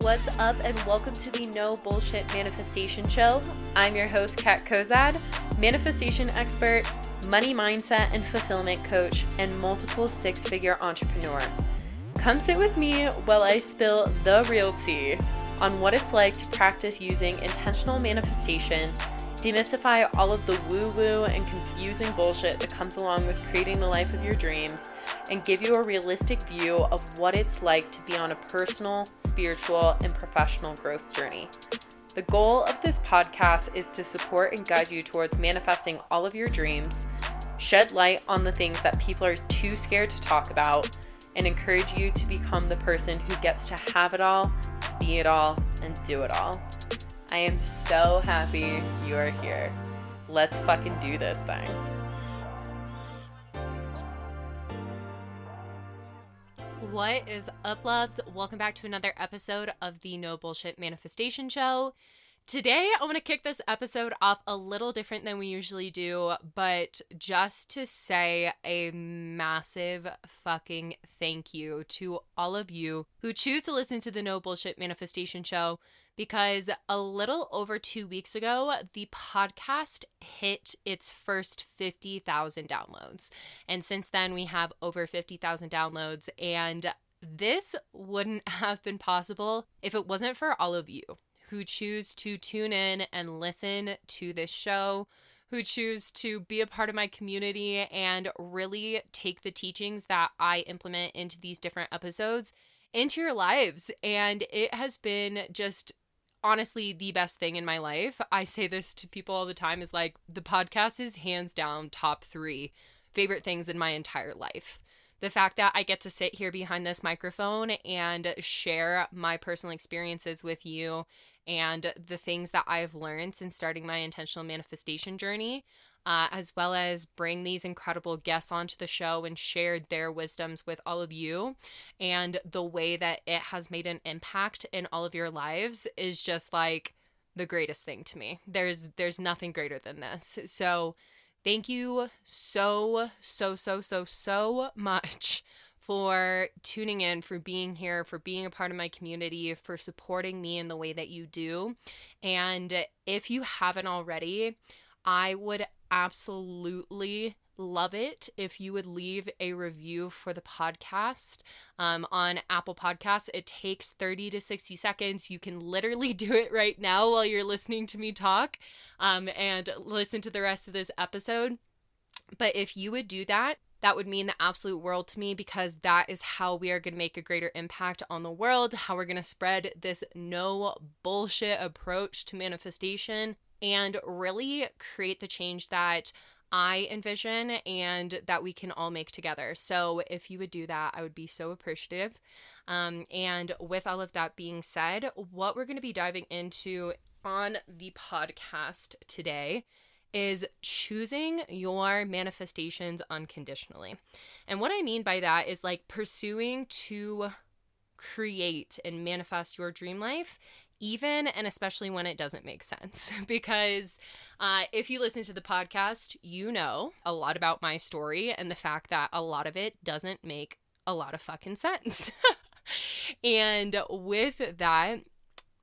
what's up, and welcome to the No Bullshit Manifestation Show. I'm your host, Kat Kozad, manifestation expert, money mindset and fulfillment coach, and multiple six-figure entrepreneur. Come sit with me while I spill the real tea on what it's like to practice using intentional manifestation, demystify all of the woo-woo and confusing bullshit that comes along with creating the life of your dreams, and give you a realistic view of what it's like to be on a personal, spiritual, and professional growth journey. The goal of this podcast is to support and guide you towards manifesting all of your dreams, shed light on the things that people are too scared to talk about, and encourage you to become the person who gets to have it all, be it all, and do it all. I am so happy you are here. Let's fucking do this thing. What is up, loves? Welcome back to another episode of the No Bullshit Manifestation Show. Today, I want to kick this episode off a little different than we usually do, but just to say a massive fucking thank you to all of you who choose to listen to the No Bullshit Manifestation Show, because a little over 2 weeks ago, the podcast hit its first 50,000 downloads. And since then, we have over 50,000 downloads, and this wouldn't have been possible if it wasn't for all of you who choose to tune in and listen to this show, who choose to be a part of my community and really take the teachings that I implement into these different episodes into your lives. And it has been just honestly the best thing in my life. I say this to people all the time, is like, the podcast is hands down top 3 favorite things in my entire life. The fact that I get to sit here behind this microphone and share my personal experiences with you and the things that I've learned since starting my intentional manifestation journey, as well as bring these incredible guests onto the show and share their wisdoms with all of you, and the way that it has made an impact in all of your lives is just like the greatest thing to me. There's nothing greater than this. So thank you so much for tuning in, for being here, for being a part of my community, for supporting me in the way that you do. And if you haven't already, I would absolutely love it if you would leave a review for the podcast on Apple Podcasts. It takes 30 to 60 seconds. You can literally do it right now while you're listening to me talk and listen to the rest of this episode. But if you would do that, that would mean the absolute world to me, because that is how we are going to make a greater impact on the world, how we're going to spread this no bullshit approach to manifestation and really create the change that I envision and that we can all make together. So if you would do that, I would be so appreciative. And with all of that being said, what we're going to be diving into on the podcast today is choosing your manifestations unconditionally. And what I mean by that is like pursuing to create and manifest your dream life, even and especially when it doesn't make sense. Because if you listen to the podcast, you know a lot about my story and the fact that a lot of it doesn't make a lot of fucking sense. And with that,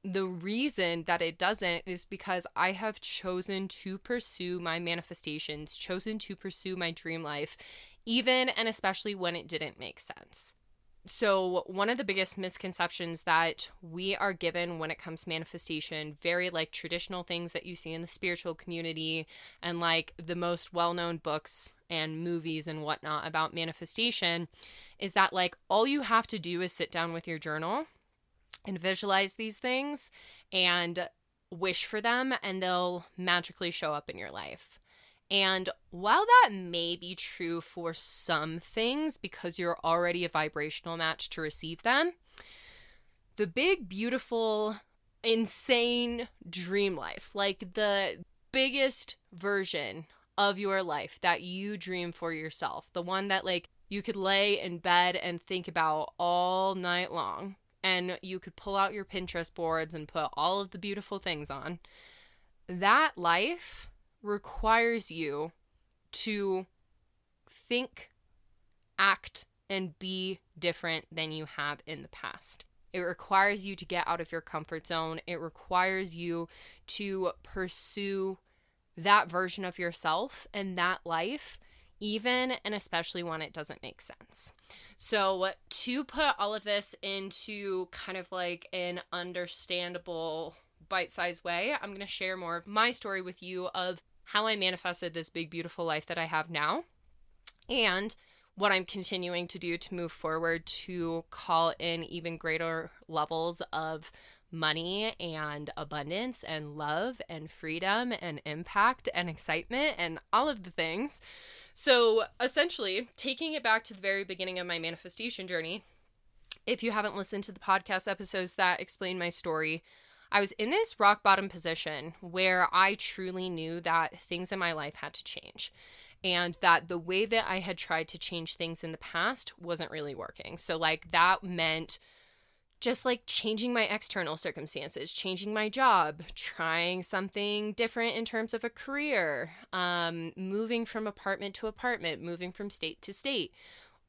the reason that it doesn't is because I have chosen to pursue my manifestations, chosen to pursue my dream life, even and especially when it didn't make sense. So one of the biggest misconceptions that we are given when it comes to manifestation, very like traditional things that you see in the spiritual community and like the most well-known books and movies and whatnot about manifestation, is that like all you have to do is sit down with your journal and visualize these things and wish for them, and they'll magically show up in your life. And while that may be true for some things because you're already a vibrational match to receive them, the big, beautiful, insane dream life, like the biggest version of your life that you dream for yourself, the one that like you could lay in bed and think about all night long, and you could pull out your Pinterest boards and put all of the beautiful things on, that life requires you to think, act, and be different than you have in the past. It requires you to get out of your comfort zone. It requires you to pursue that version of yourself and that life, even and especially when it doesn't make sense. So, to put all of this into kind of like an understandable, bite-sized way, I'm going to share more of my story with you of how I manifested this big, beautiful life that I have now, and what I'm continuing to do to move forward to call in even greater levels of money and abundance and love and freedom and impact and excitement and all of the things. So essentially, taking it back to the very beginning of my manifestation journey, if you haven't listened to the podcast episodes that explain my story, I was in this rock bottom position where I truly knew that things in my life had to change, and that the way that I had tried to change things in the past wasn't really working. So like that meant just like changing my external circumstances, changing my job, trying something different in terms of a career, moving from apartment to apartment, moving from state to state,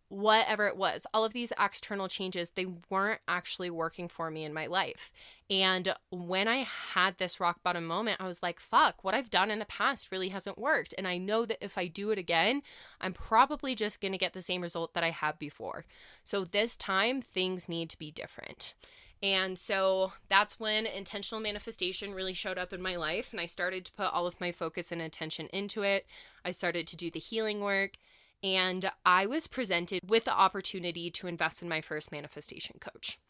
whatever it was. All of these external changes, they weren't actually working for me in my life. And when I had this rock bottom moment, I was like, fuck, what I've done in the past really hasn't worked. And I know that if I do it again, I'm probably just going to get the same result that I had before. So this time, things need to be different. And so that's when intentional manifestation really showed up in my life. And I started to put all of my focus and attention into it. I started to do the healing work. And I was presented with the opportunity to invest in my first manifestation coach.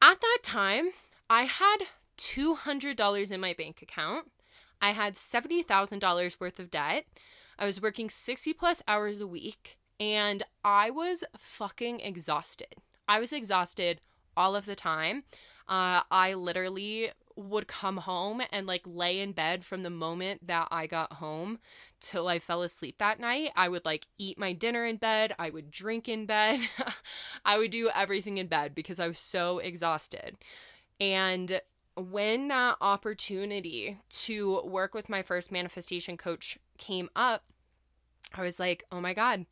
At that time, I had $200 in my bank account. I had $70,000 worth of debt. I was working 60 plus hours a week, and I was fucking exhausted. I was exhausted all of the time. I literally would come home and like lay in bed from the moment that I got home till I fell asleep that night. I would like eat my dinner in bed. I would drink in bed. I would do everything in bed because I was so exhausted. And when that opportunity to work with my first manifestation coach came up, I was like, oh my God,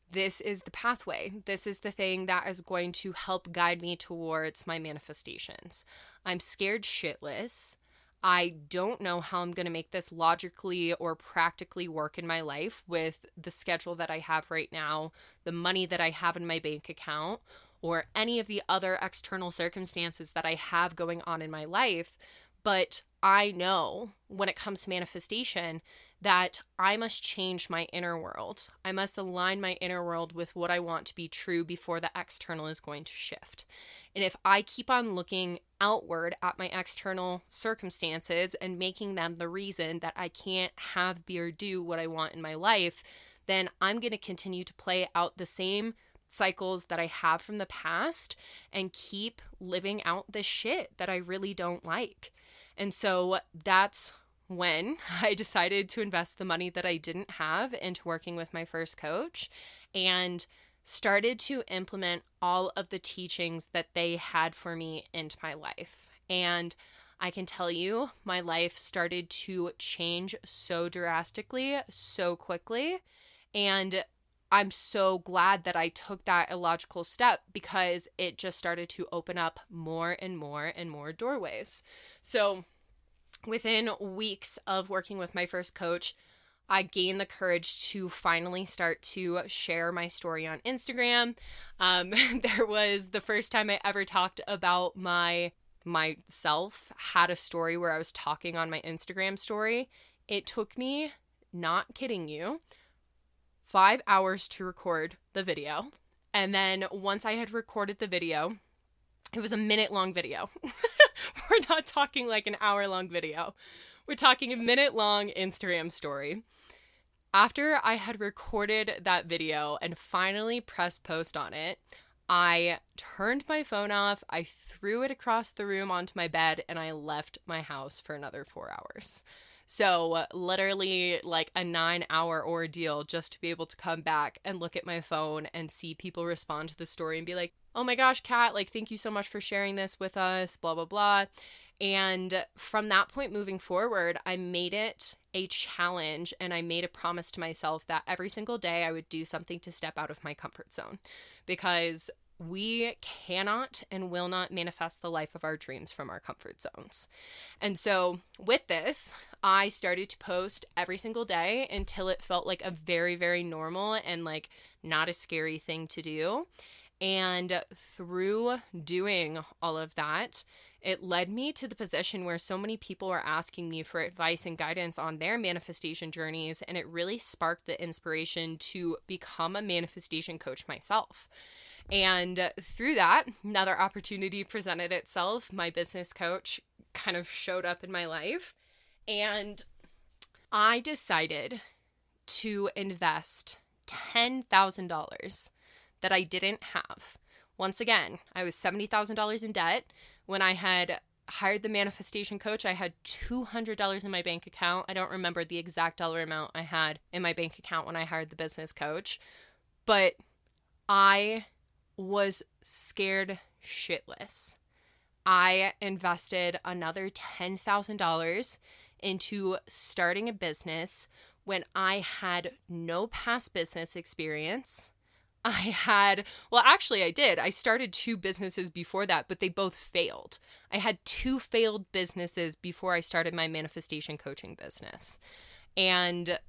this is the pathway. This is the thing that is going to help guide me towards my manifestations. I'm scared shitless. I don't know how I'm going to make this logically or practically work in my life with the schedule that I have right now, the money that I have in my bank account, or any of the other external circumstances that I have going on in my life. But I know when it comes to manifestation that I must change my inner world. I must align my inner world with what I want to be true before the external is going to shift. And if I keep on looking outward at my external circumstances and making them the reason that I can't have, be, or do what I want in my life, then I'm going to continue to play out the same cycles that I have from the past and keep living out this shit that I really don't like. And so that's when I decided to invest the money that I didn't have into working with my first coach and started to implement all of the teachings that they had for me into my life. And I can tell you, my life started to change so drastically, so quickly. And I'm so glad that I took that illogical step because it just started to open up more and more and more doorways. So within weeks of working with my first coach, I gained the courage to finally start to share my story on Instagram. There was the first time I ever talked about myself, had a story where I was talking on my Instagram story. It took me, not kidding you, 5 hours to record the video. And then once I had recorded the video, it was a minute-long video. We're not talking like an hour-long video. We're talking a minute-long Instagram story. After I had recorded that video and finally pressed post on it, I turned my phone off, I threw it across the room onto my bed, and I left my house for another 4 hours. So literally like a 9-hour ordeal just to be able to come back and look at my phone and see people respond to the story and be like, oh my gosh, Kat, like, thank you so much for sharing this with us, blah, blah, blah. And from that point moving forward, I made it a challenge and I made a promise to myself that every single day I would do something to step out of my comfort zone, because we cannot and will not manifest the life of our dreams from our comfort zones. And so with this, I started to post every single day until it felt like a very, very normal and like not a scary thing to do. And through doing all of that, it led me to the position where so many people are asking me for advice and guidance on their manifestation journeys. And it really sparked the inspiration to become a manifestation coach myself. And through that, another opportunity presented itself. My business coach kind of showed up in my life. And I decided to invest $10,000 that I didn't have. Once again, I was $70,000 in debt. When I had hired the manifestation coach, I had $200 in my bank account. I don't remember the exact dollar amount I had in my bank account when I hired the business coach, but I was scared shitless. I invested another $10,000 into starting a business when I had no past business experience. I did. I started 2 businesses before that, but they both failed. I had 2 failed businesses before I started my manifestation coaching business. And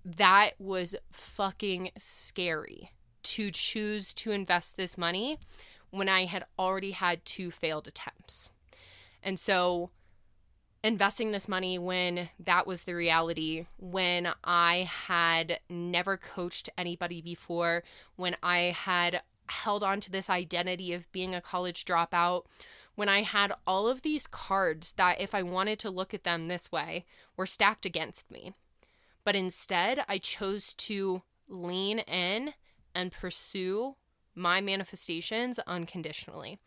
that was fucking scary to choose to invest this money when I had already had 2 failed attempts. And so investing this money when that was the reality, when I had never coached anybody before, when I had held on to this identity of being a college dropout, when I had all of these cards that, if I wanted to look at them this way, were stacked against me. But instead, I chose to lean in and pursue my manifestations unconditionally.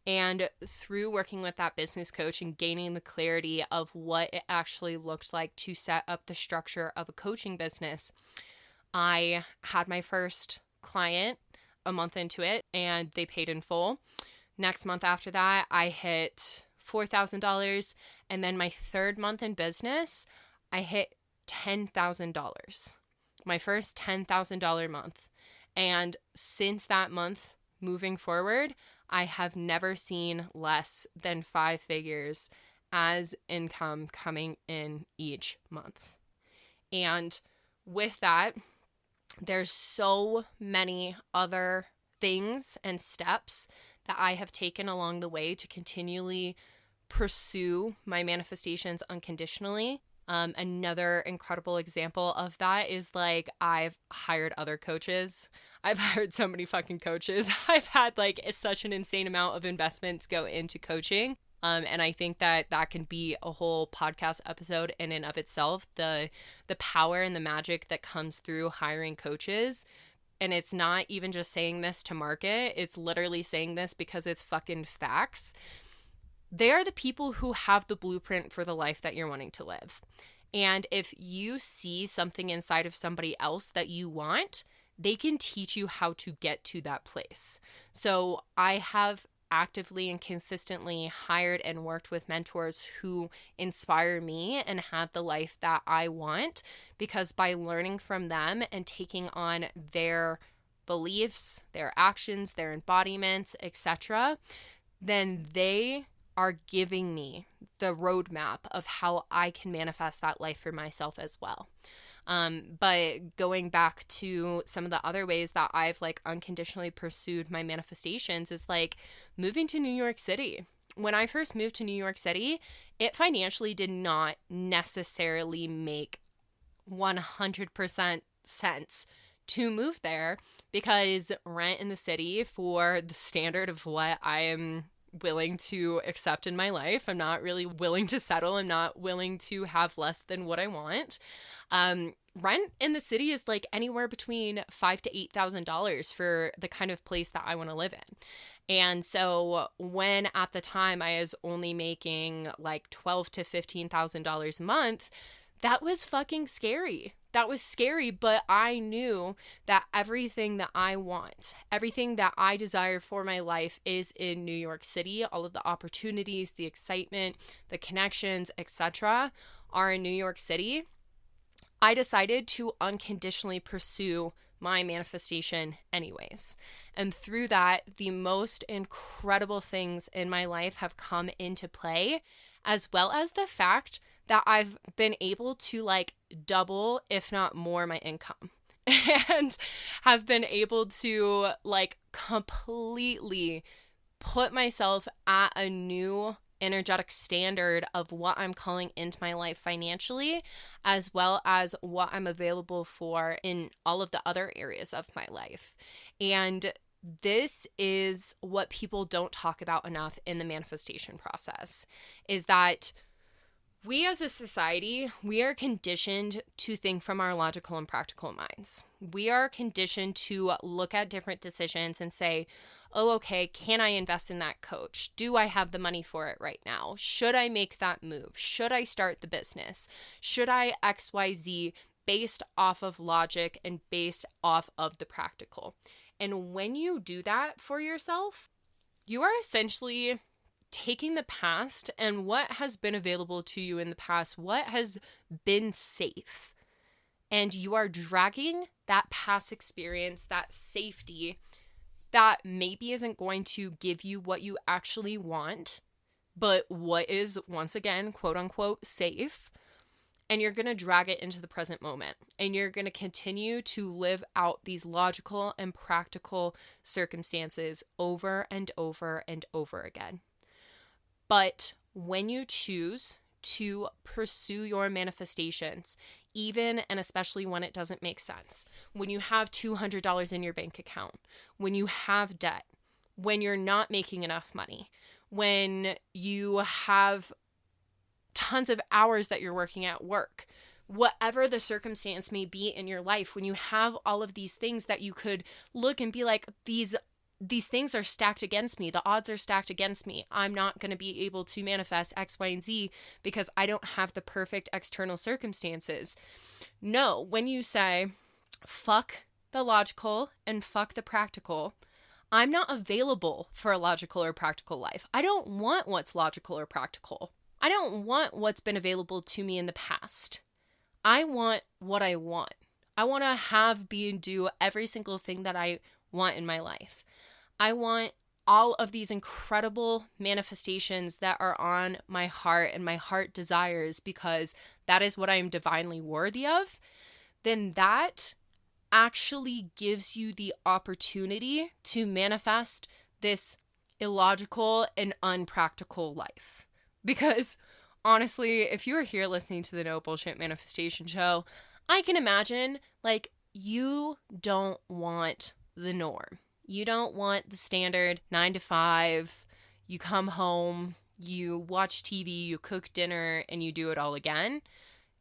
And through working with that business coach and gaining the clarity of what it actually looked like to set up the structure of a coaching business, I had my first client a month into it and they paid in full. Next month after that, I hit $4,000. And then my 3rd month in business, I hit $10,000. My first $10,000 month. And since that month moving forward, I have never seen less than 5 figures as income coming in each month. And with that, there's so many other things and steps that I have taken along the way to continually pursue my manifestations unconditionally. Another incredible example of that is like I've hired other coaches. I've hired so many fucking coaches. I've had like such an insane amount of investments go into coaching. And I think that can be a whole podcast episode in and of itself. The power and the magic that comes through hiring coaches. And it's not even just saying this to market. It's literally saying this because it's fucking facts. They are the people who have the blueprint for the life that you're wanting to live. And if you see something inside of somebody else that you want, they can teach you how to get to that place. So I have actively and consistently hired and worked with mentors who inspire me and have the life that I want, because by learning from them and taking on their beliefs, their actions, their embodiments, etc., then they are giving me the roadmap of how I can manifest that life for myself as well. But going back to some of the other ways that I've like unconditionally pursued my manifestations is like moving to New York City. When I first moved to New York City, it financially did not necessarily make 100% sense to move there, because rent in the city for the standard of what I am willing to accept in my life, I'm not really willing to settle. I'm not willing to have less than what I want. Rent in the city is like anywhere between $5,000 to $8,000 for the kind of place that I want to live in. And so when at the time I was only making like $12,000 to $15,000 a month, that was fucking scary. That was scary, but I knew that everything that I want, everything that I desire for my life is in New York City. All of the opportunities, the excitement, the connections, etc. are in New York City. I decided to unconditionally pursue my manifestation anyways. And through that, the most incredible things in my life have come into play, as well as the fact that I've been able to like double, if not more, my income. And have been able to like completely put myself at a new energetic standard of what I'm calling into my life financially, as well as what I'm available for in all of the other areas of my life. And this is what people don't talk about enough in the manifestation process, is that we as a society, we are conditioned to think from our logical and practical minds. We are conditioned to look at different decisions and say, oh, okay, can I invest in that coach? Do I have the money for it right now? Should I make that move? Should I start the business? Should I XYZ based off of logic and based off of the practical? And when you do that for yourself, you are essentially taking the past and what has been available to you in the past, what has been safe, and you are dragging that past experience, that safety that maybe isn't going to give you what you actually want, but what is, once again, quote unquote, safe, and you're going to drag it into the present moment, and you're going to continue to live out these logical and practical circumstances over and over and over again. But when you choose to pursue your manifestations, even and especially when it doesn't make sense, when you have $200 in your bank account, when you have debt, when you're not making enough money, when you have tons of hours that you're working at work, whatever the circumstance may be in your life, when you have all of these things that you could look and be like, these things are stacked against me. The odds are stacked against me. I'm not going to be able to manifest X, Y, and Z because I don't have the perfect external circumstances. No, when you say, fuck the logical and fuck the practical, I'm not available for a logical or practical life. I don't want what's logical or practical. I don't want what's been available to me in the past. I want what I want. I want to have, be, and do every single thing that I want in my life. I want all of these incredible manifestations that are on my heart and my heart desires because that is what I am divinely worthy of. Then that actually gives you the opportunity to manifest this illogical and unpractical life. Because honestly, if you are here listening to the No Bullshit Manifestation Show, I can imagine like you don't want the norm. You don't want the standard 9 to 5, you come home, you watch TV, you cook dinner, and you do it all again.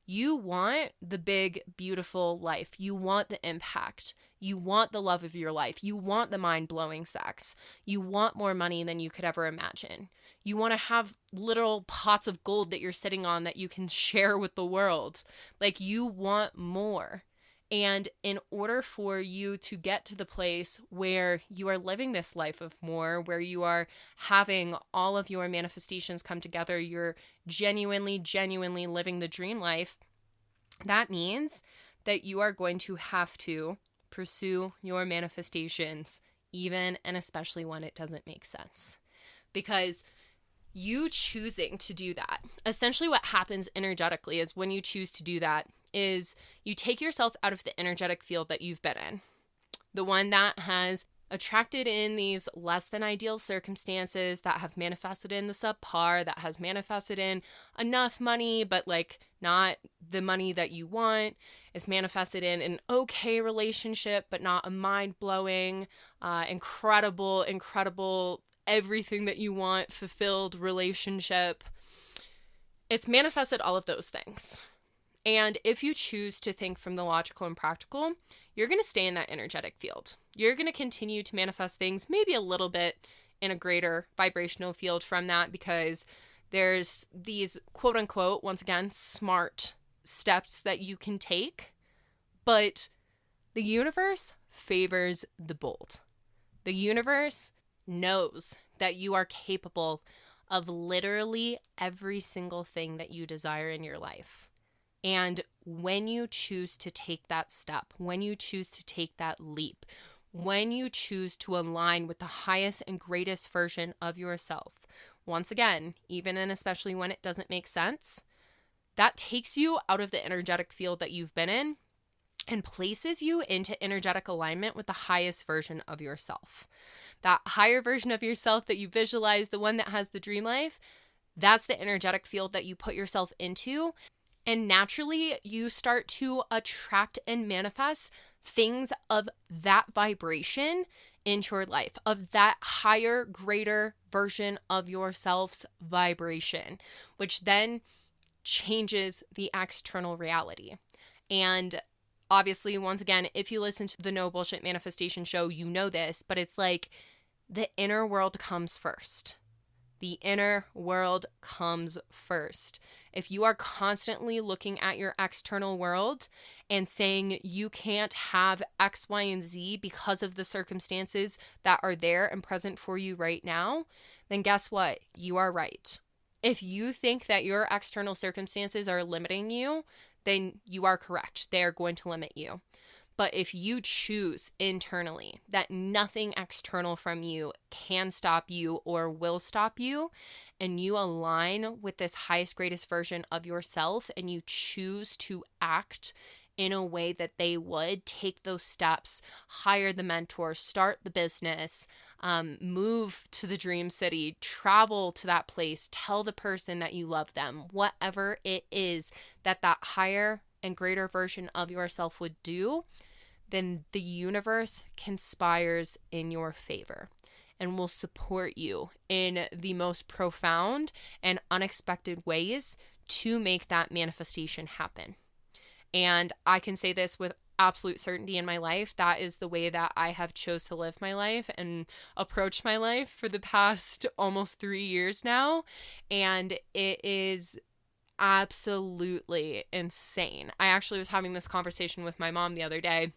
You want the big, beautiful life. You want the impact. You want the love of your life. You want the mind-blowing sex. You want more money than you could ever imagine. You want to have literal pots of gold that you're sitting on that you can share with the world. Like, you want more. And in order for you to get to the place where you are living this life of more, where you are having all of your manifestations come together, you're genuinely living the dream life, that means that you are going to have to pursue your manifestations, even and especially when it doesn't make sense. Because you choosing to do that, essentially what happens energetically is when you choose to do that, is you take yourself out of the energetic field that you've been in. The one that has attracted in these less than ideal circumstances, that have manifested in the subpar, that has manifested in enough money, but like not the money that you want. It's manifested in an okay relationship, but not a mind-blowing, incredible, everything that you want, fulfilled relationship. It's manifested all of those things. And if you choose to think from the logical and practical, you're going to stay in that energetic field. You're going to continue to manifest things maybe a little bit in a greater vibrational field from that, because there's these quote unquote, once again, smart steps that you can take. But the universe favors the bold. The universe knows that you are capable of literally every single thing that you desire in your life. And when you choose to take that step, when you choose to take that leap, when you choose to align with the highest and greatest version of yourself, once again, even and especially when it doesn't make sense, that takes you out of the energetic field that you've been in and places you into energetic alignment with the highest version of yourself. That higher version of yourself that you visualize, the one that has the dream life, that's the energetic field that you put yourself into. And naturally, you start to attract and manifest things of that vibration into your life, of that higher, greater version of yourself's vibration, which then changes the external reality. And obviously, once again, if you listen to the No Bullshit Manifestation Show, you know this, but it's like the inner world comes first. The inner world comes first. If you are constantly looking at your external world and saying you can't have X, Y, and Z because of the circumstances that are there and present for you right now, then guess what? You are right. If you think that your external circumstances are limiting you, then you are correct. They are going to limit you. But if you choose internally that nothing external from you can stop you or will stop you, and you align with this highest, greatest version of yourself, and you choose to act in a way that they would, take those steps, hire the mentor, start the business, move to the dream city, travel to that place, tell the person that you love them, whatever it is that higher and greater version of yourself would do, then the universe conspires in your favor and will support you in the most profound and unexpected ways to make that manifestation happen. And I can say this with absolute certainty in my life. That is the way that I have chose to live my life and approach my life for the past almost 3 years now. And it is absolutely insane. I actually was having this conversation with my mom the other day.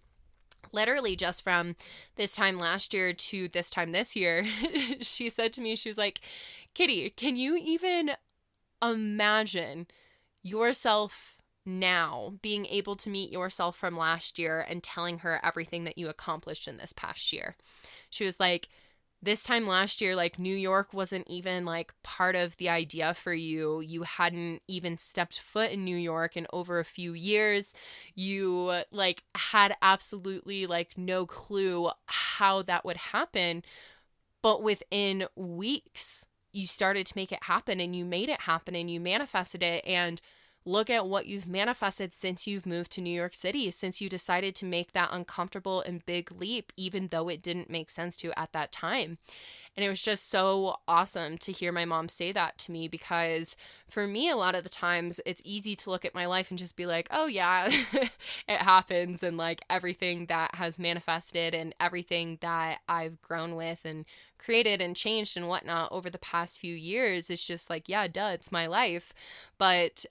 Literally just from this time last year to this time this year, she said to me, she was like, Kitty, can you even imagine yourself now being able to meet yourself from last year and telling her everything that you accomplished in this past year? She was like, this time last year, like, New York wasn't even like part of the idea for you. You hadn't even stepped foot in New York in over a few years. You like had absolutely like no clue how that would happen. But within weeks, you started to make it happen, and you made it happen, and you manifested it. And look at what you've manifested since you've moved to New York City, since you decided to make that uncomfortable and big leap, even though it didn't make sense to at that time. And it was just so awesome to hear my mom say that to me, because for me, a lot of the times it's easy to look at my life and just be like, oh yeah, it happens. And like everything that has manifested and everything that I've grown with and created and changed and whatnot over the past few years is just like, yeah, duh, it's my life. But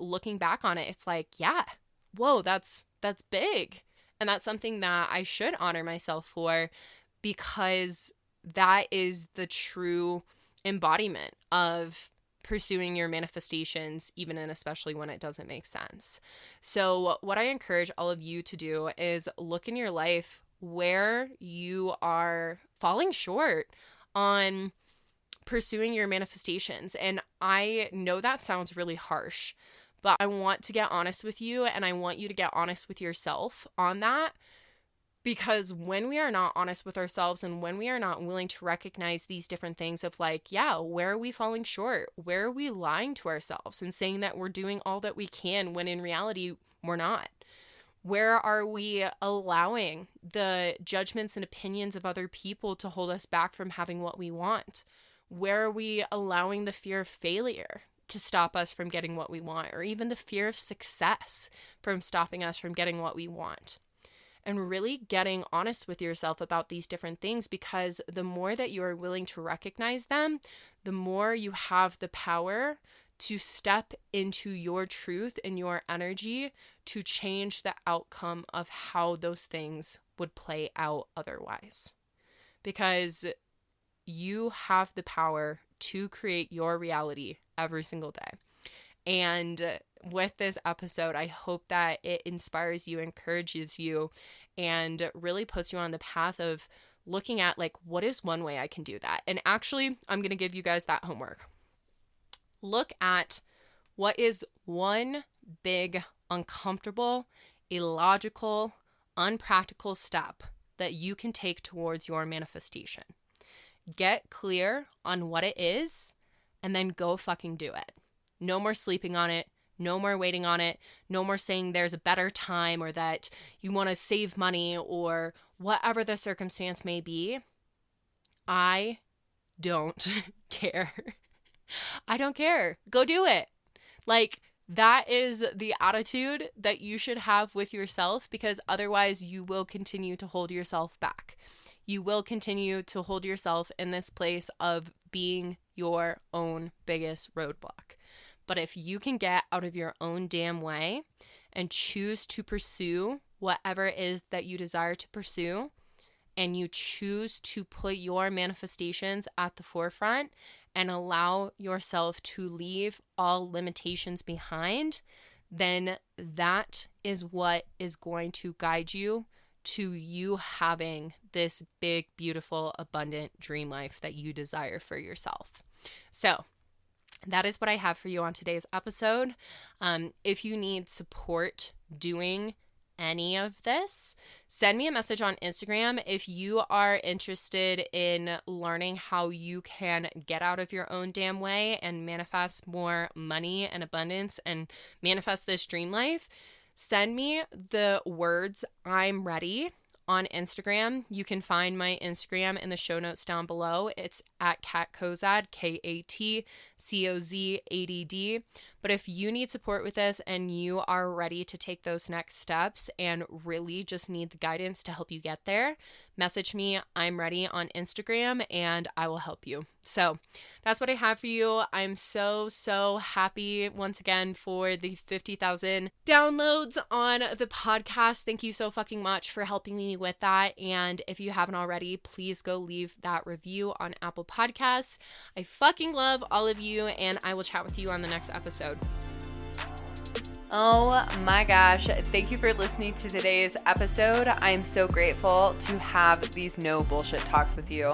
looking back on it, it's like, yeah, whoa, that's big. And that's something that I should honor myself for, because that is the true embodiment of pursuing your manifestations, even and especially when it doesn't make sense. So what I encourage all of you to do is look in your life where you are falling short on pursuing your manifestations. And I know that sounds really harsh, but I want to get honest with you, and I want you to get honest with yourself on that. Because when we are not honest with ourselves, and when we are not willing to recognize these different things of like, yeah, where are we falling short? Where are we lying to ourselves and saying that we're doing all that we can when in reality we're not? Where are we allowing the judgments and opinions of other people to hold us back from having what we want? Where are we allowing the fear of failure to stop us from getting what we want, or even the fear of success from stopping us from getting what we want? And really getting honest with yourself about these different things, because the more that you are willing to recognize them, the more you have the power to step into your truth and your energy to change the outcome of how those things would play out otherwise. Because you have the power to create your reality every single day. And with this episode, I hope that it inspires you, encourages you, and really puts you on the path of looking at like, what is one way I can do that? And actually, I'm going to give you guys that homework. Look at what is one big, uncomfortable, illogical, unpractical step that you can take towards your manifestation. Get clear on what it is and then go fucking do it. No more sleeping on it. No more waiting on it. No more saying there's a better time or that you want to save money or whatever the circumstance may be. I don't care. I don't care. Go do it. Like, that is the attitude that you should have with yourself, because otherwise you will continue to hold yourself back. You will continue to hold yourself in this place of being your own biggest roadblock. But if you can get out of your own damn way and choose to pursue whatever it is that you desire to pursue, and you choose to put your manifestations at the forefront and allow yourself to leave all limitations behind, then that is what is going to guide you to you having this big, beautiful, abundant dream life that you desire for yourself. So that is what I have for you on today's episode. If you need support doing any of this, send me a message on Instagram. If you are interested in learning how you can get out of your own damn way and manifest more money and abundance and manifest this dream life, send me the words "I'm ready" on Instagram. You can find my Instagram in the show notes down below. It's at Kat Kozad, KatCozadd. But if you need support with this and you are ready to take those next steps and really just need the guidance to help you get there, message me, "I'm ready" on Instagram, and I will help you. So that's what I have for you. I'm so happy once again for the 50,000 downloads on the podcast. Thank you so fucking much for helping me with that. And if you haven't already, please go leave that review on Apple Podcasts. I fucking love all of you, and I will chat with you on the next episode. Oh my gosh, thank you for listening to today's episode. I am so grateful to have these no bullshit talks with you.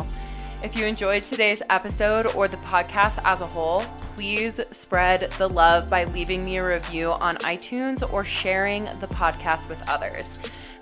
If you enjoyed today's episode or the podcast as a whole, please spread the love by leaving me a review on iTunes or sharing the podcast with others.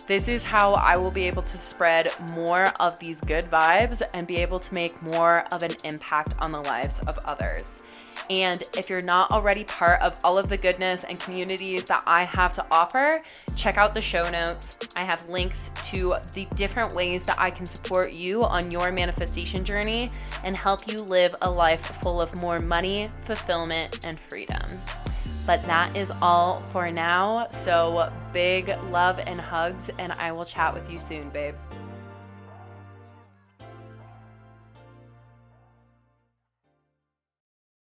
This is how I will be able to spread more of these good vibes and be able to make more of an impact on the lives of others. And if you're not already part of all of the goodness and communities that I have to offer, check out the show notes. I have links to the different ways that I can support you on your manifestation journey and help you live a life full of more money, fulfillment, and freedom. But that is all for now. So big love and hugs, and I will chat with you soon, babe.